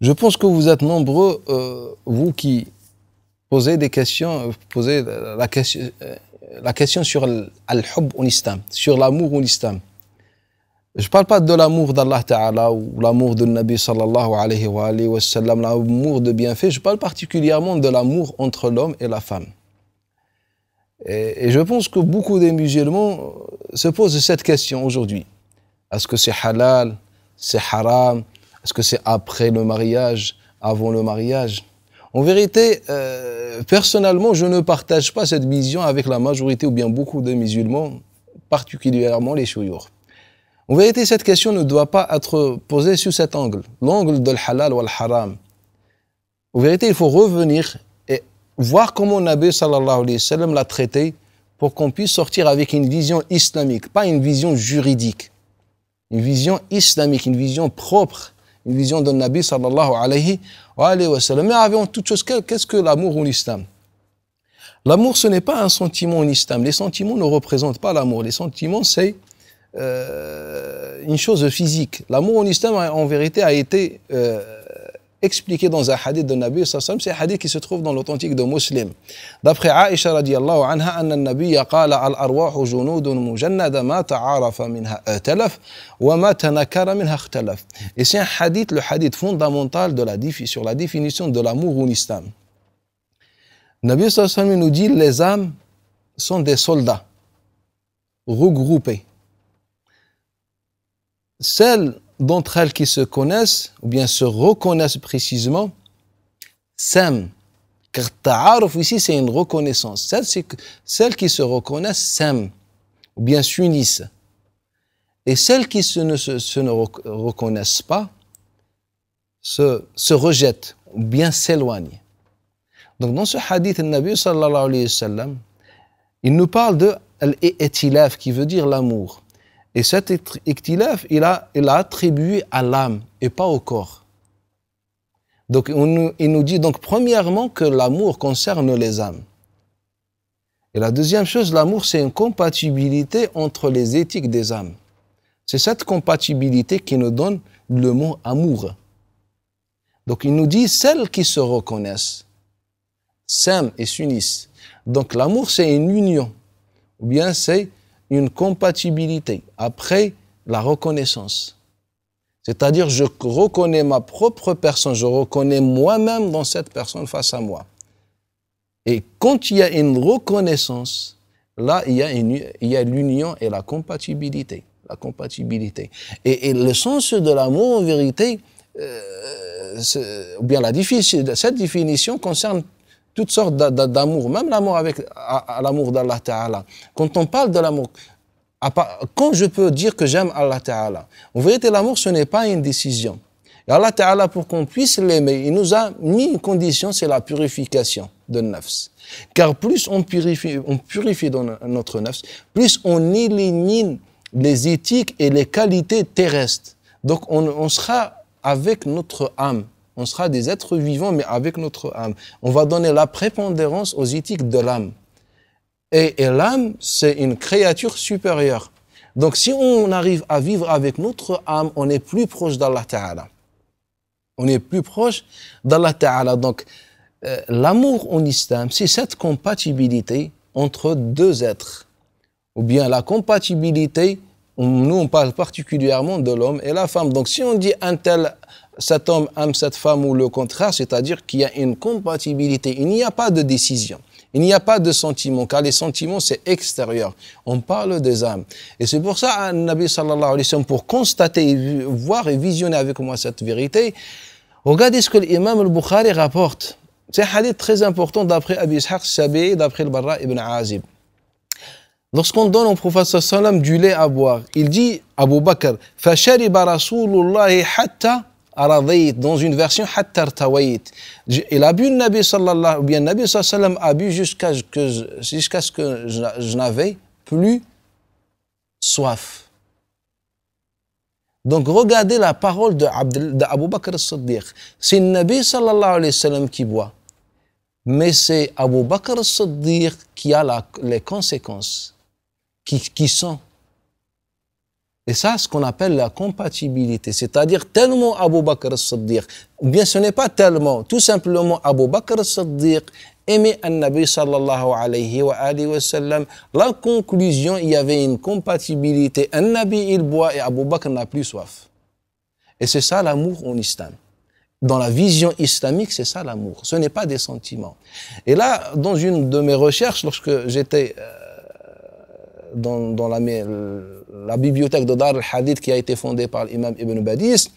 Je pense que vous êtes nombreux, vous qui posez des questions, posez la question sur al-hub en islam, sur l'amour en islam. Je ne parle pas de l'amour d'Allah Ta'ala ou l'amour de Nabi sallallahu alayhi wa sallam, l'amour de bienfait. Je parle particulièrement de l'amour entre l'homme et la femme. Et je pense que beaucoup des musulmans se posent cette question aujourd'hui. Est-ce que c'est halal, c'est haram? Est-ce que c'est après le mariage, avant le mariage? En vérité, personnellement, je ne partage pas cette vision avec la majorité ou bien beaucoup de musulmans, particulièrement les chouyours. En vérité, cette question ne doit pas être posée sous cet angle, l'angle de halal ou haram. En vérité, il faut revenir et voir comment Nabi sallallahu alayhi wa sallam l'a traité pour qu'on puisse sortir avec une vision islamique, pas une vision juridique. Une vision islamique, une vision propre, une vision de Nabi sallallahu alayhi wa sallam. Mais avant toute chose, qu'est-ce que l'amour en islam? L'amour, ce n'est pas un sentiment en islam. Les sentiments ne représentent pas l'amour. Les sentiments, c'est une chose physique. L'amour en islam, en vérité, a été expliqué dans un hadith de Nabi sallallahu alayhi wa sallam. C'est un hadith qui se trouve dans l'authentique de Muslim. D'après Aïcha radiyallahu anha, anna an-nabiyya qala al-arwahu junudun mujannada ma ta'arafa minha talaf wa ma tanakara minha ikhtalaf. Et c'est un hadith, le hadith fondamental sur la définition de l'amour en islam. Nabi sallallahu alayhi wa sallam nous dit les âmes sont des soldats regroupés. Celles d'entre elles qui se connaissent, ou bien se reconnaissent précisément, s'aiment. Car ta'aruf ici, c'est une reconnaissance. Celles qui se reconnaissent s'aiment, ou bien s'unissent. Et celles qui ne reconnaissent pas, se rejettent, ou bien s'éloignent. Donc dans ce hadith, le Nabi sallallahu alayhi wa sallam, il nous parle de al-i'tilaf, qui veut dire l'amour. Et cet ikhtilaf, il a attribué à l'âme et pas au corps. Donc, il nous dit donc premièrement que l'amour concerne les âmes. Et la deuxième chose, l'amour, c'est une compatibilité entre les éthiques des âmes. C'est cette compatibilité qui nous donne le mot amour. Donc, il nous dit celles qui se reconnaissent, s'aiment et s'unissent. Donc, l'amour, c'est une union. Ou bien c'est une compatibilité après la reconnaissance. C'est-à-dire, je reconnais ma propre personne, je reconnais moi-même dans cette personne face à moi. Et quand il y a une reconnaissance, là, il y a l'union et la compatibilité. La compatibilité. Et le sens de l'amour, en vérité, ou bien cette définition concerne toutes sortes d'amour, même l'amour l'amour d'Allah Ta'ala. Quand on parle de l'amour, quand je peux dire que j'aime Allah Ta'ala, en vérité, l'amour, ce n'est pas une décision. Et Allah Ta'ala, pour qu'on puisse l'aimer, il nous a mis une condition, c'est la purification de nafs. Car plus on purifie dans notre nafs, plus on élimine les éthiques et les qualités terrestres. Donc on sera avec notre âme. On sera des êtres vivants, mais avec notre âme. On va donner la prépondérance aux éthiques de l'âme. Et l'âme, c'est une créature supérieure. Donc, si on arrive à vivre avec notre âme, on est plus proche d'Allah Ta'ala. On est plus proche d'Allah Ta'ala. Donc, l'amour en islam, c'est cette compatibilité entre deux êtres. Ou bien la compatibilité, nous on parle particulièrement de l'homme et la femme. Donc, si on dit cet homme aime cette femme ou le contraire, c'est-à-dire qu'il y a une compatibilité. Il n'y a pas de décision. Il n'y a pas de sentiment, car les sentiments, c'est extérieur. On parle des âmes. Et c'est pour ça, Nabi sallallahu alayhi wa sallam, pour constater, voir et visionner avec moi cette vérité, regardez ce que l'imam al-Bukhari rapporte. C'est un hadith très important d'après Abi Ishaq Sabi'i, d'après le Barra ibn Azib. Lorsqu'on donne au prophète sallallahu alayhi wa sallam du lait à boire, il dit, Abu Bakr, « Fashariba Rasulullahi hatta » dans une version hatta artawait. Il a bu Nabi sallallahu alayhi wa sallam a bu jusqu'à ce que je n'avais plus soif. Donc regardez la parole d'Abu Bakr as-Siddiq. C'est Nabi sallallahu alayhi wa sallam qui boit. Mais c'est Abu Bakr as-Siddiq qui a les conséquences, qui sent. Et ça, ce qu'on appelle la compatibilité, c'est-à-dire tellement Abu Bakr as-Siddiq, ou bien ce n'est pas tellement, tout simplement Abu Bakr as-Siddiq aimait an-Nabi sallallahu alayhi wa sallam. La conclusion, il y avait une compatibilité. An-Nabi, il boit et Abu Bakr n'a plus soif. Et c'est ça l'amour en islam. Dans la vision islamique, c'est ça l'amour. Ce n'est pas des sentiments. Et là, dans une de mes recherches, lorsque j'étais dans la bibliothèque de Dar al-Hadith qui a été fondée par l'imam Ibn Badis,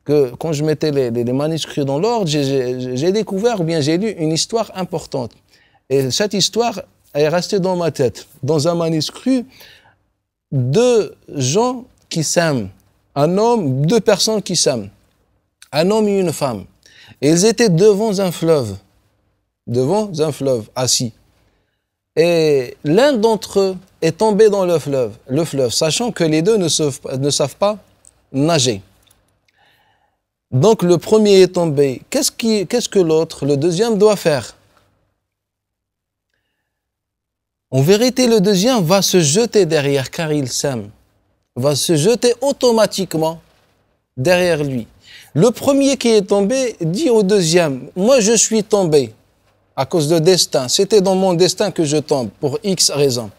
que quand je mettais les manuscrits dans l'ordre, j'ai découvert, ou bien j'ai lu une histoire importante. Et cette histoire est restée dans ma tête. Dans un manuscrit, deux gens qui s'aiment, un homme, deux personnes qui s'aiment, un homme et une femme. Et ils étaient devant un fleuve, assis. Et l'un d'entre eux est tombé dans le fleuve, sachant que les deux ne savent pas nager. Donc le premier est tombé. Qu'est-ce que l'autre, le deuxième, doit faire? En vérité, le deuxième va se jeter derrière, car il s'aime. Va se jeter automatiquement derrière lui. Le premier qui est tombé dit au deuxième, moi je suis tombé à cause de destin. C'était dans mon destin que je tombe, pour X raisons.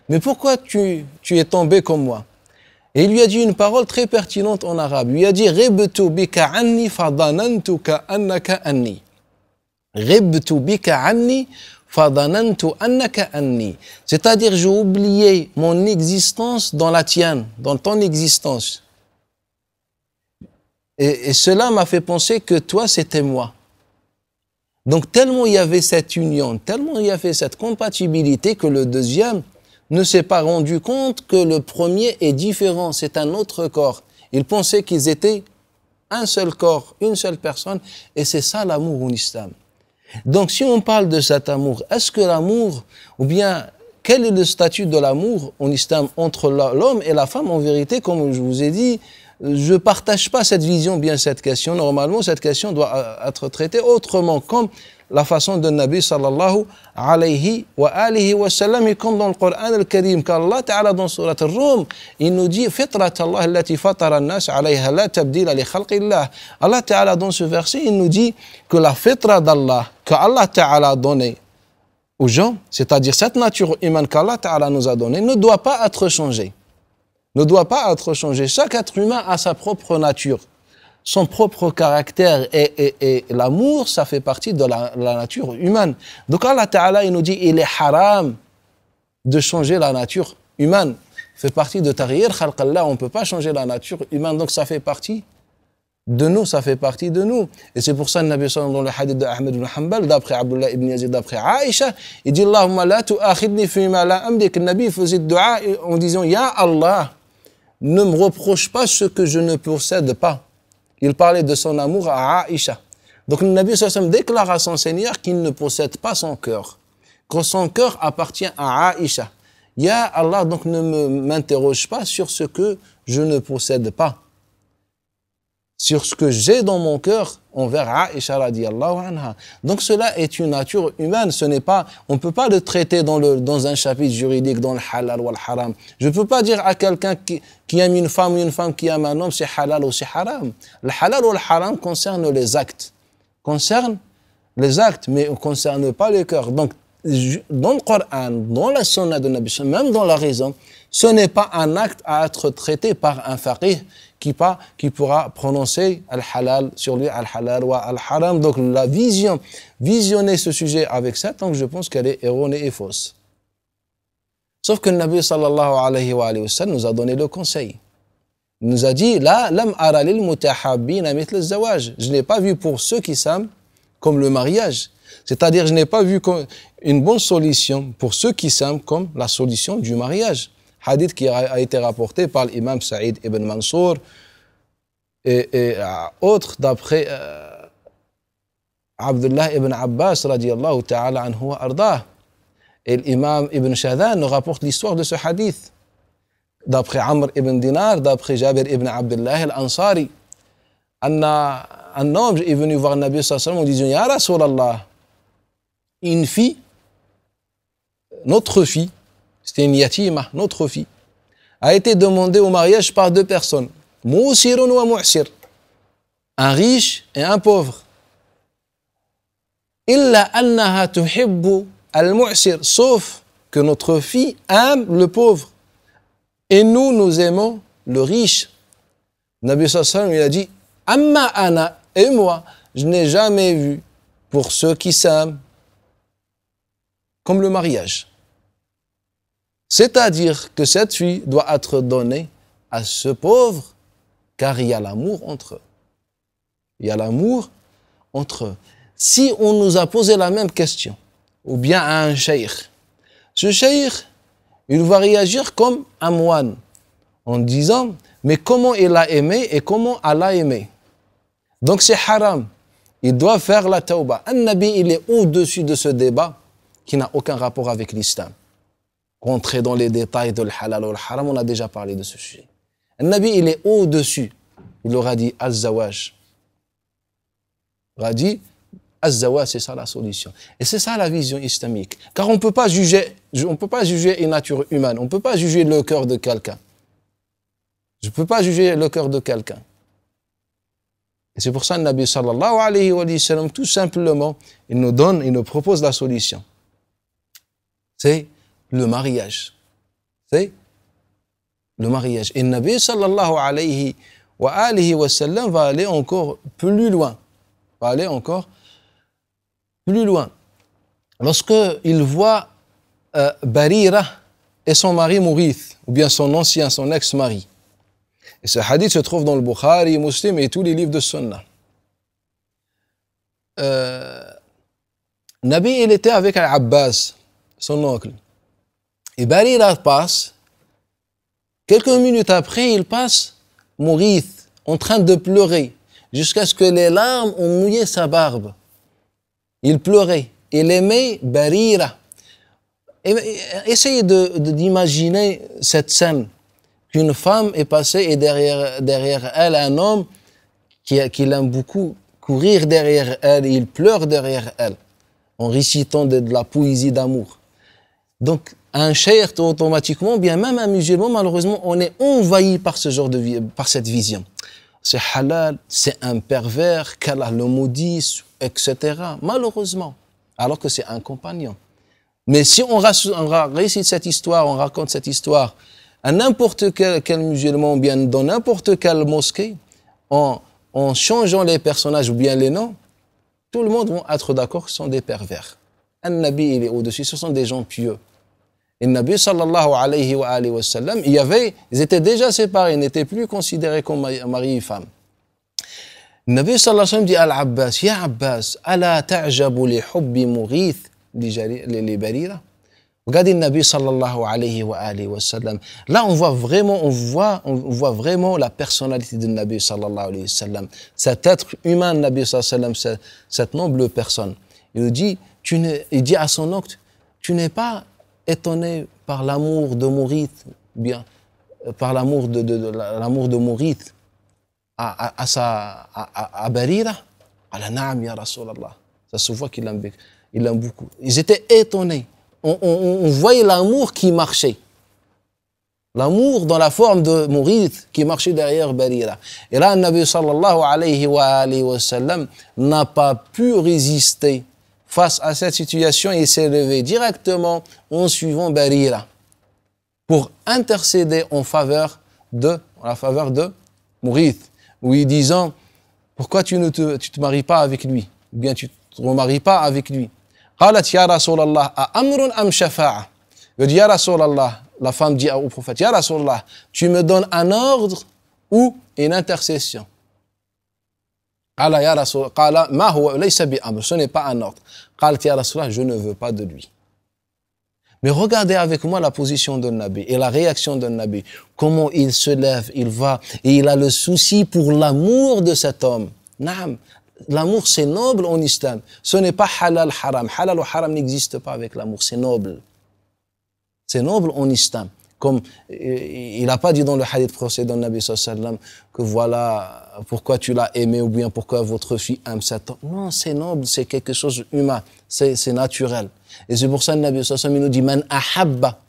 Mais pourquoi tu es tombé comme moi? Et il lui a dit une parole très pertinente en arabe. Il lui a dit, Ribtu bika anni fadanantu ka annaka anni. Ribtu bika anni fadanantu annaka anni. C'est-à-dire, j'ai oublié mon existence dans la tienne, dans ton existence. Et cela m'a fait penser que toi, c'était moi. Donc, tellement il y avait cette union, tellement il y avait cette compatibilité que le deuxième ne s'est pas rendu compte que le premier est différent, c'est un autre corps. Il pensait qu'ils étaient un seul corps, une seule personne, et c'est ça l'amour en islam. Donc, si on parle de cet amour, est-ce que l'amour, ou bien quel est le statut de l'amour en islam entre l'homme et la femme? En vérité, comme je vous ai dit, je partage pas cette vision, bien cette question. Normalement, cette question doit être traitée autrement, comme la façon de Nabi sallallahu alayhi wa sallam, et comme dans le Coran al-Karim, qu'Allah Ta'ala dans Surat al-Rum, il nous dit Fitrat Allah allati fatara an-nas alayha la tabdila li khalqillah. Allah Ta'ala dans ce verset, il nous dit que la fitra d'Allah, que Allah Ta'ala a donné aux gens, c'est-à-dire cette nature humaine qu'Allah Ta'ala nous a donnée, ne doit pas être changée. Ne doit pas être changé. Chaque être humain a sa propre nature, son propre caractère, et l'amour, ça fait partie de la nature humaine. Donc Allah Ta'ala, il nous dit, il est haram de changer la nature humaine. Fait partie de Taghyir Khalqallah, on ne peut pas changer la nature humaine, donc ça fait partie de nous, ça fait partie de nous. Et c'est pour ça que le Nabi sallallahu dans le hadith d'Ahmed ibn Hanbal, d'après Abdullah ibn Yazid, d'après Aïcha, il dit, Allahumma la tu'akhidni fima la amlik. Le Nabi faisait dua en disant, Ya Allah, ne me reproche pas ce que je ne possède pas. Il parlait de son amour à Aïcha. Donc le Nabi sallallahu alayhi wa sallam déclare à son Seigneur qu'il ne possède pas son cœur, que son cœur appartient à Aïcha. Ya Allah, donc ne m'interroge pas sur ce que je ne possède pas, sur ce que j'ai dans mon cœur envers Aïcha radiyallahu anha. Donc cela est une nature humaine, ce n'est pas, on ne peut pas le traiter dans un chapitre juridique, dans le halal ou le haram. Je ne peux pas dire à quelqu'un qui aime une femme ou une femme qui aime un homme, c'est halal ou c'est haram. Le halal ou le haram concerne les actes, mais ne concerne pas le cœur. Donc dans le Coran, dans la sunna de Nabi, même dans la raison, ce n'est pas un acte à être traité par un faqih qui pourra prononcer al-halal sur lui, al-halal ou al-haram. Donc la visionner ce sujet avec ça, donc je pense qu'elle est erronée et fausse. Sauf que le Nabi sallallahu alayhi wa sallam nous a donné le conseil. Il nous a dit, la lam ara lil mutahabbina mithl az-zawaj. Je n'ai pas vu pour ceux qui s'aiment comme le mariage. C'est-à-dire, je n'ai pas vu comme une bonne solution pour ceux qui s'aiment comme la solution du mariage. Hadith qui a été rapporté par l'imam Saïd ibn Mansour et autres d'après Abdullah ibn Abbas radiyallahu ta'ala anhu wa ardah. Et l'imam Ibn Shadhan nous rapporte l'histoire de ce hadith d'après Amr ibn Dinar, d'après Jabir ibn Abdullah al-Ansari. Un homme est venu voir le Nabi sallallahu alayhi wa sallam en disant, Ya Rasulallah, une fille, notre fille, c'était une yatima, notre fille, a été demandé au mariage par deux personnes. Mu'sirun wa mu'sir. Un riche et un pauvre. Illa annaha tuhibbu al-mu'sir. Sauf que notre fille aime le pauvre. Et nous aimons le riche. Nabi sallallahu alayhi wa sallam, il a dit, Amma ana, et moi, je n'ai jamais vu pour ceux qui s'aiment comme le mariage. C'est-à-dire que cette fille doit être donnée à ce pauvre, car il y a l'amour entre eux. Il y a l'amour entre eux. Si on nous a posé la même question, ou bien à un cheikh, ce cheikh, il va réagir comme un moine, en disant, mais comment il a aimé et comment elle a aimé. Donc c'est haram. Il doit faire la tauba. Un nabi, il est au-dessus de ce débat qui n'a aucun rapport avec l'islam. Rentrer dans les détails de l'halal ou l'haram, on a déjà parlé de ce sujet. Un nabi, il est au-dessus. Il aura dit az-zawaj. Il aura dit az-zawaj, c'est ça la solution. Et c'est ça la vision islamique. Car on ne peut pas juger une nature humaine. On ne peut pas juger le cœur de quelqu'un. Je ne peux pas juger le cœur de quelqu'un. Et c'est pour ça que le Nabi sallallahu alayhi wa sallam, tout simplement, il nous propose la solution. C'est le mariage. C'est le mariage. Et le Nabi sallallahu alayhi wa sallam va aller encore plus loin. Lorsqu'il voit Barira et son mari Mourith, ou bien son ex-mari. Et ce hadith se trouve dans le Bukhari, Muslim et tous les livres de Sunna. Nabi, il était avec Al-Abbas, son oncle. Et Barira passe. Quelques minutes après, il passe Mourith, en train de pleurer, jusqu'à ce que les larmes ont mouillé sa barbe. Il pleurait. Il aimait Barira. Essayez d'imaginer cette scène. Qu'une femme est passée et derrière elle un homme qui l'aime beaucoup, courir derrière elle, il pleure derrière elle, en récitant de la poésie d'amour. Donc, un cheikh, automatiquement, bien même un musulman, malheureusement, on est envahi par ce genre par cette vision. C'est halal, c'est un pervers, qu'Allah le maudisse, etc. Malheureusement, alors que c'est un compagnon. Mais si on récite cette histoire, on raconte cette histoire, à n'importe quel musulman, bien dans n'importe quelle mosquée, en changeant les personnages ou bien les noms, tout le monde va être d'accord que ce sont des pervers. Un nabi, il est au-dessus, ce sont des gens pieux. Et le nabi sallallahu alayhi wa sallam, ils étaient déjà séparés, ils n'étaient plus considérés comme mari et femme. Le nabi sallallahu alayhi wa sallam dit à Al-Abbas, Ya Abbas, ala ta'jabu li hubbi Mourith li Barira. Regardez le Nabi sallallahu alayhi wa sallam. Là, on voit vraiment la personnalité du Nabi sallallahu alayhi wa sallam. Cet être humain, Nabi sallallahu alayhi wa sallam, cette noble personne. Il dit à son oncle, tu n'es pas étonné par l'amour de Mourith, bien, par l'amour de Mourith à Barira. Allah na'am ya Rasulallah. Ça se voit qu'il aime beaucoup. Ils étaient étonnés. On voyait l'amour qui marchait. L'amour dans la forme de Mourith qui marchait derrière Barira. Et là, le Nabi sallallahu alayhi wa sallam n'a pas pu résister face à cette situation et s'est levé directement en suivant Barira pour intercéder en faveur de Mourith, lui disant, pourquoi tu ne te maries pas avec lui, ou bien tu ne te remaries pas avec lui. قالت يا رسول الله أأمر أم شفاعة. Il dit, Ya Rasulallah, la femme dit au prophète, Ya Rasulallah, tu me donnes un ordre ou une intercession. قال يا رسول قال ما هو ليس بأمر, ce n'est pas un ordre. قالت يا Rasulallah, je ne veux pas de lui. Mais regardez avec moi la position d'un Nabi et la réaction d'un Nabi. Comment il se lève, il va, et il a le souci pour l'amour de cet homme. Naam. L'amour, c'est noble en islam. Ce n'est pas halal, haram. Halal ou haram n'existe pas avec l'amour. C'est noble. C'est noble en islam. Comme il n'a pas dit dans le hadith précédent de Nabi sallallahu alayhi wa sallam que voilà pourquoi tu l'as aimé ou bien pourquoi votre fille aime cet homme. Non, c'est noble, c'est quelque chose d'humain. C'est naturel. Et c'est pour ça que Nabi sallallahu alayhi wa sallam nous dit Man ahabba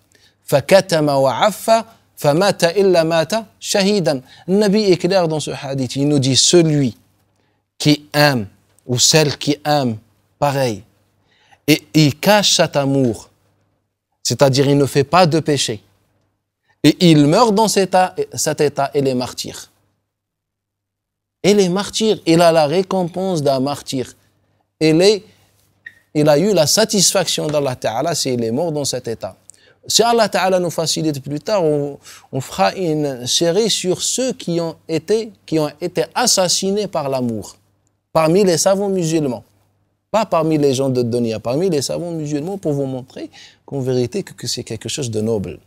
fakatama wa affa فَمَاتَ إِلَّا مَاتَ شَهِيدًا. Le Nabi est clair dans ce hadith. Il nous dit celui qui aime ou celle qui aime, pareil, et il cache cet amour, c'est-à-dire il ne fait pas de péché, et il meurt dans cet état, il est martyr. Il est martyr, il a la récompense d'un martyr. Il a eu la satisfaction d'Allah Ta'ala s'il est mort dans cet état. Si Allah Ta'ala nous facilite plus tard, on fera une série sur ceux qui ont été assassinés par l'amour, parmi les savants musulmans. Pas parmi les gens de Dunya, parmi les savants musulmans, pour vous montrer qu'en vérité, que c'est quelque chose de noble.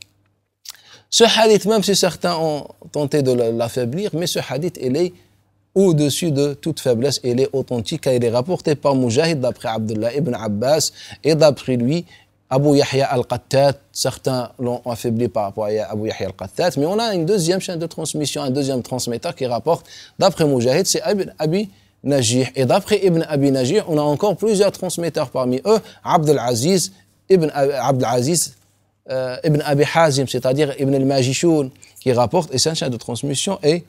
Ce hadith, même si certains ont tenté de l'affaiblir, mais ce hadith, il est au-dessus de toute faiblesse, il est authentique, car il est rapporté par Mujahid d'après Abdullah ibn Abbas, et d'après lui, Abu Yahya al-Qattat, certains l'ont affaibli par rapport à Abu Yahya al-Qattat, mais on a une deuxième chaîne de transmission, un deuxième transmetteur qui rapporte, d'après Mujahid, c'est Ibn Abi Najih. Et d'après Ibn Abi Najih, on a encore plusieurs transmetteurs parmi eux, Ibn Abi Hazim, c'est-à-dire Ibn al-Majishoun, qui rapporte, et cette chaîne de transmission est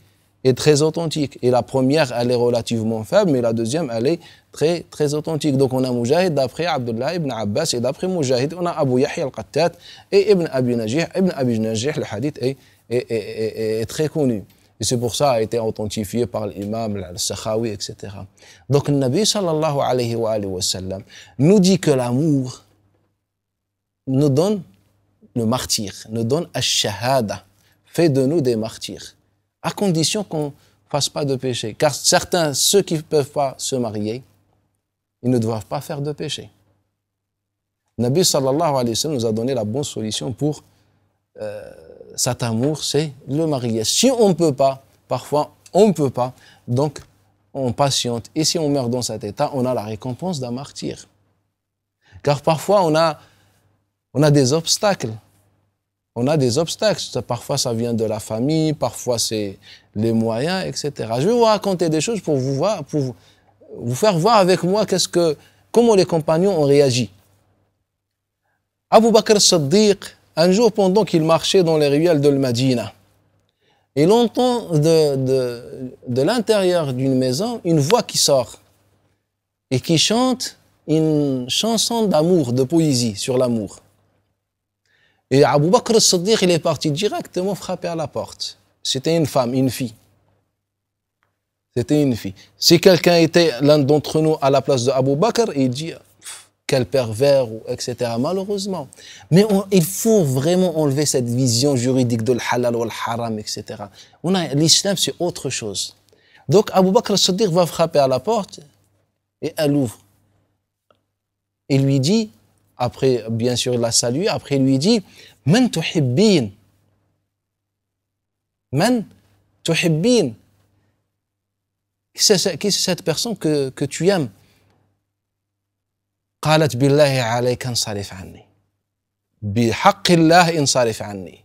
très authentique. Et la première, elle est relativement faible, mais la deuxième, elle est très, très authentique. Donc on a Mujahid d'après Abdullah ibn Abbas, et d'après Mujahid, on a Abu Yahya al-Qattat et Ibn Abi Najih. Ibn Abi Najih, le hadith est très connu. Et c'est pour ça a été authentifié par l'imam, al-Sakhawi, etc. Donc le Nabi sallallahu alayhi wa sallam nous dit que l'amour nous donne le martyr, nous donne ash-shahada, fait de nous des martyrs, à condition qu'on ne fasse pas de péché. Car certains, ceux qui ne peuvent pas se marier, ils ne doivent pas faire de péché. Le Nabi sallallahu alayhi wa sallam nous a donné la bonne solution pour cet amour, c'est le mariage. Si on ne peut pas, parfois on ne peut pas, donc on patiente. Et si on meurt dans cet état, on a la récompense d'un martyr. Car parfois on a des obstacles. On a des obstacles. Parfois ça vient de la famille, parfois c'est les moyens, etc. Je vais vous raconter des choses pour vous faire voir avec moi comment les compagnons ont réagi. Abu Bakr as-Siddiq, un jour, pendant qu'il marchait dans les ruelles de Médine, il entend de l'intérieur d'une maison une voix qui sort et qui chante une chanson d'amour, de poésie sur l'amour. Et Abu Bakr as-Siddiq, il est parti directement frapper à la porte. C'était une femme, une fille. C'était une fille. Si quelqu'un était l'un d'entre nous à la place de Abu Bakr, il dit quel pervers, etc. Malheureusement. Mais il faut vraiment enlever cette vision juridique de l'halal ou l'haram, etc. L'islam, c'est autre chose. Donc, Abu Bakr as-Siddiq va frapper à la porte et elle ouvre. Il lui dit, après, bien sûr, il la salue, après il lui dit « Man tuhibbin » Man tuhibbin. Qui c'est cette personne que tu aimes? قالت بالله عليك انصرف عني بحق الله انصرف عني.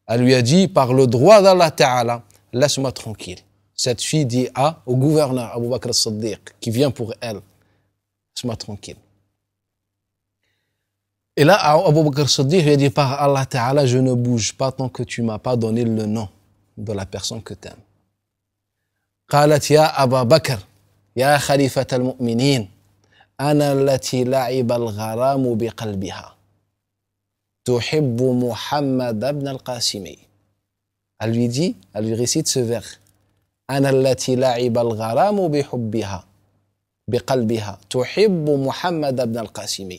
Elle lui a dit par le droit d'Allah Ta'ala, laisse-moi tranquille. Cette fille dit au gouverneur Abu Bakr as-Siddiq qui vient pour elle, laisse-moi tranquille. Et là Abu Bakr as-Siddiq lui a dit par Allah Ta'ala, je ne bouge pas tant que tu m'as pas donné le nom de la personne que tu aimes. قالت يا أبا بكر يا خليفة المؤمنين أنا التي لعب الغرام بقلبها تحب محمد بن القاسم. Elle lui dit, elle lui récite ce vers. أنا التي لعب الغرام بحبها بقلبها تحب محمد بن القاسم.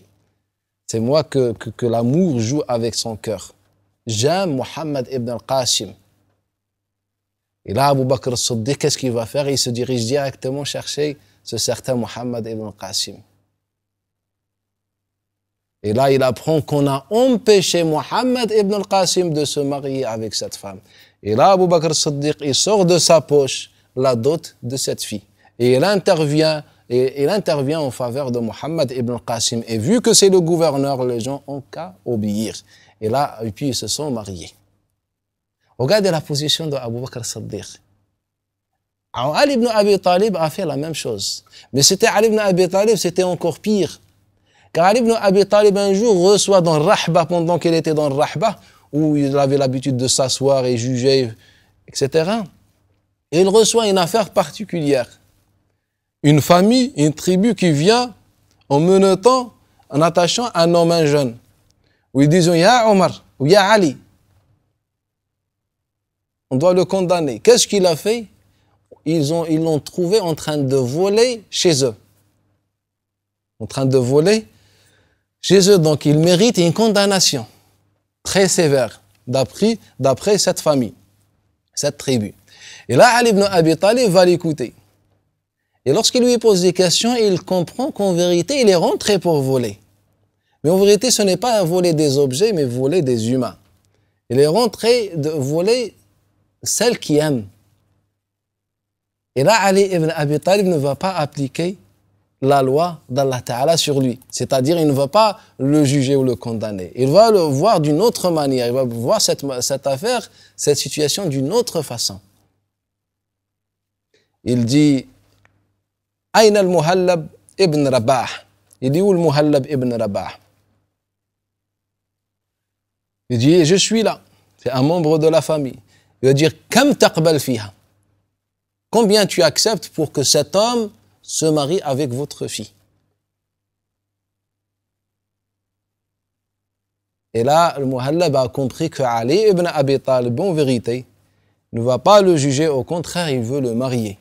C'est moi que l'amour joue avec son cœur. J'aime Muhammad ibn al-Qasim. Et là, Abu Bakr as-Siddiq, qu'est-ce qu'il va faire? Il se dirige directement chercher ce certain Muhammad ibn al-Qasim. Et là, il apprend qu'on a empêché Muhammad ibn al-Qasim de se marier avec cette femme. Et là, Abu Bakr as-Siddiq, il sort de sa poche la dot de cette fille. Et il intervient en faveur de Muhammad ibn al-Qasim. Et vu que c'est le gouverneur, les gens ont qu'à obéir. Et là, et puis ils se sont mariés. Regardez la position de Abu Bakr as-Siddiq. Ali ibn Abi Talib a fait la même chose. Mais c'était Ali ibn Abi Talib, c'était encore pire. Car Ali ibn Abi Talib un jour reçoit dans le Rahba, pendant qu'il était dans le Rahba, où il avait l'habitude de s'asseoir et juger, etc. Et il reçoit une affaire particulière. Une famille, une tribu qui vient en menottant, en attachant un homme, un jeune. Où ils disent « Ya Omar » ou « Ya Ali ». On doit le condamner. Qu'est-ce qu'il a fait? Ils l'ont trouvé en train de voler chez eux. En train de voler chez eux. Donc il mérite une condamnation très sévère d'après cette famille, cette tribu. Et là, Ali ibn Abi Talib va l'écouter. Et lorsqu'il lui pose des questions, il comprend qu'en vérité, il est rentré pour voler. Mais en vérité, ce n'est pas voler des objets, mais voler des humains. Il est rentré de voler celle qui aime. Et là, Ali ibn Abi Talib ne va pas appliquer la loi d'Allah Ta'ala sur lui. C'est-à-dire, il ne va pas le juger ou le condamner. Il va le voir d'une autre manière. Il va voir cette affaire, cette situation d'une autre façon. Il dit « Aïna al-Muhallab ibn Rabah » Il dit « Où al-Muhallab ibn Rabah » Il dit « Je suis là. » C'est un membre de la famille. Il va dire « Kam taqbal fiha » Combien tu acceptes pour que cet homme se marie avec votre fille? Et là, le Muhallab a compris que Ali ibn Abi Talib, en vérité, ne va pas le juger, au contraire, il veut le marier.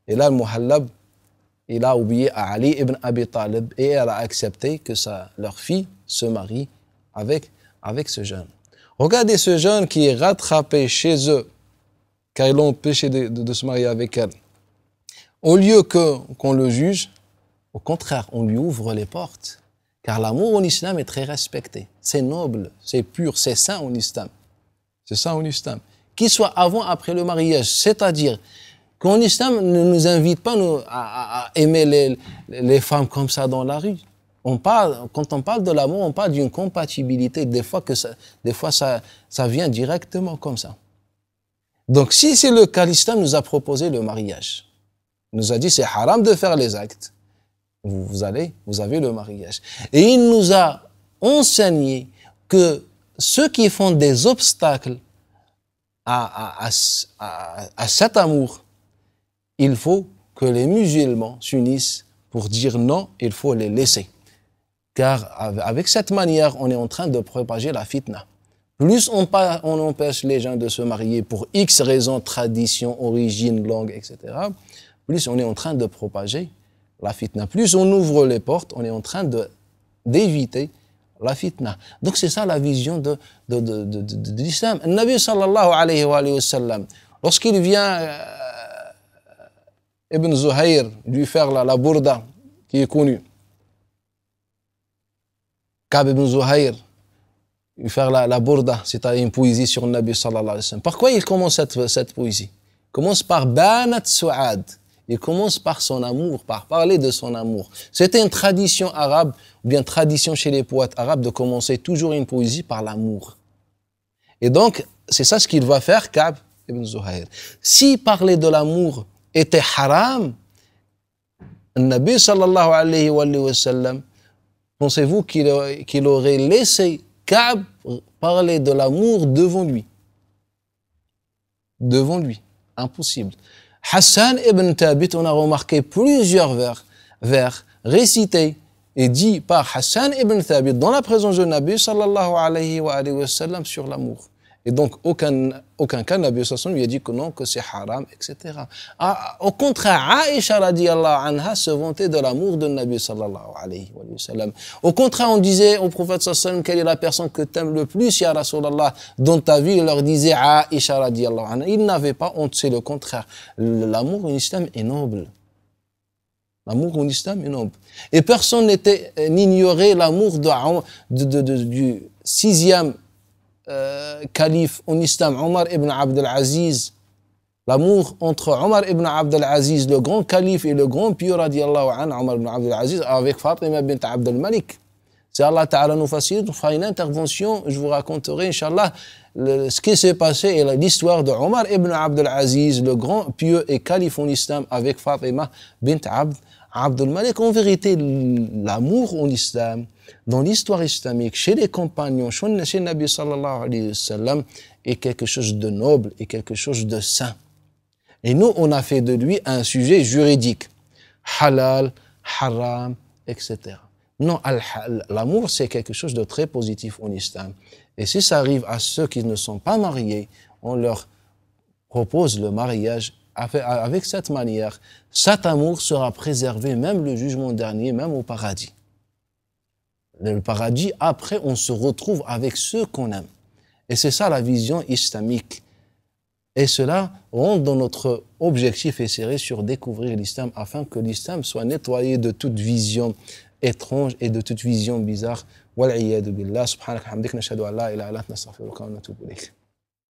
Et là, le Muhallab, il a oublié à Ali ibn Abi Talib et elle a accepté que leur fille se marie avec ce jeune. Regardez ce jeune qui est rattrapé chez eux, car ils l'ont empêché de se marier avec elle. Au lieu qu'on le juge, au contraire, on lui ouvre les portes. Car l'amour en islam est très respecté. C'est noble, c'est pur, c'est saint en islam. C'est ça en islam. Qu'il soit avant, après le mariage. C'est-à-dire qu'en islam ne nous invite pas à aimer les femmes comme ça dans la rue. Quand on parle de l'amour, on parle d'une compatibilité. Des fois, ça vient directement comme ça. Donc, si c'est le cas, l'islam nous a proposé le mariage. Il nous a dit, c'est haram de faire les actes. Vous avez le mariage. Et il nous a enseigné que ceux qui font des obstacles à cet amour, il faut que les musulmans s'unissent pour dire non, il faut les laisser. Car avec cette manière, on est en train de propager la fitna. Plus on empêche les gens de se marier pour X raisons, tradition, origine, langue, etc., plus on est en train de propager la fitna. Plus on ouvre les portes, on est en train d'éviter la fitna. Donc c'est ça la vision de l'islam. Le Nabi sallallahu alayhi wa sallam, lorsqu'il vient Ibn Zuhayr lui faire la bourda qui est connue, Ka'b ibn Zuhayr lui faire la bourda, c'est-à-dire une poésie sur le Nabi sallallahu alayhi wa sallam. Par quoi il commence cette poésie? Il commence par Banat Su'ad. Il commence par son amour, par parler de son amour. C'était une tradition arabe, ou bien tradition chez les poètes arabes, de commencer toujours une poésie par l'amour. Et donc, c'est ça ce qu'il va faire, Ka'b ibn Zuhayr. Si parler de l'amour était haram, le Nabi sallallahu alayhi wa sallam, pensez-vous qu'il aurait laissé Ka'b parler de l'amour devant lui? Devant lui. Impossible. Hassan ibn Thabit, on a remarqué plusieurs vers récités et dit par Hassan ibn Thabit dans la présence de Nabi sallallahu alayhi wa sallam sur l'amour. Et donc, aucun cas, Nabi sallallahu alayhi wa sallam lui a dit que non, que c'est haram, etc. Au contraire, Aïcha radiyallahu anha se vantait de l'amour de Nabi sallallahu alayhi wa sallam. Au contraire, on disait au prophète sallallahu alayhi wa sallam, quelle est la personne que tu aimes le plus, ya Rasulallah, dans ta vie? Il leur disait Aïcha radiyallahu anha. Il n'avait pas honte, c'est le contraire. L'amour en islam est noble. L'amour en islam est noble. Et personne n'ignorait l'amour du sixième calife en islam, Omar ibn Abdel Aziz. L'amour entre Omar ibn Abdel Aziz, le grand calife et le grand pieux radiallahu anhu, Omar ibn Abdel Aziz, avec Fatima bint Abdel Malik. Si Allah Ta'ala nous facilite, on fera une intervention, je vous raconterai, Inch'Allah, ce qui s'est passé et l'histoire de Omar ibn Abdel Aziz, le grand pieux et calife en islam, avec Fatima bint Abdul Malik, en vérité, l'amour en islam, dans l'histoire islamique, chez les compagnons, chez le Nabi sallallahu alayhi wa sallam, est quelque chose de noble et quelque chose de saint. Et nous, on a fait de lui un sujet juridique. Halal, haram, etc. Non, l'amour, c'est quelque chose de très positif en islam. Et si ça arrive à ceux qui ne sont pas mariés, on leur propose le mariage. Avec cette manière, cet amour sera préservé, même le jugement dernier, même au paradis. Le paradis, après, on se retrouve avec ceux qu'on aime. Et c'est ça la vision islamique. Et cela rentre dans notre objectif et serré sur découvrir l'islam afin que l'islam soit nettoyé de toute vision étrange et de toute vision bizarre. Wal'iyadu billah, subhanaka hamdik, nashhadu an la ilaha illa anta, nastaghfiruka wa natubu ilayk.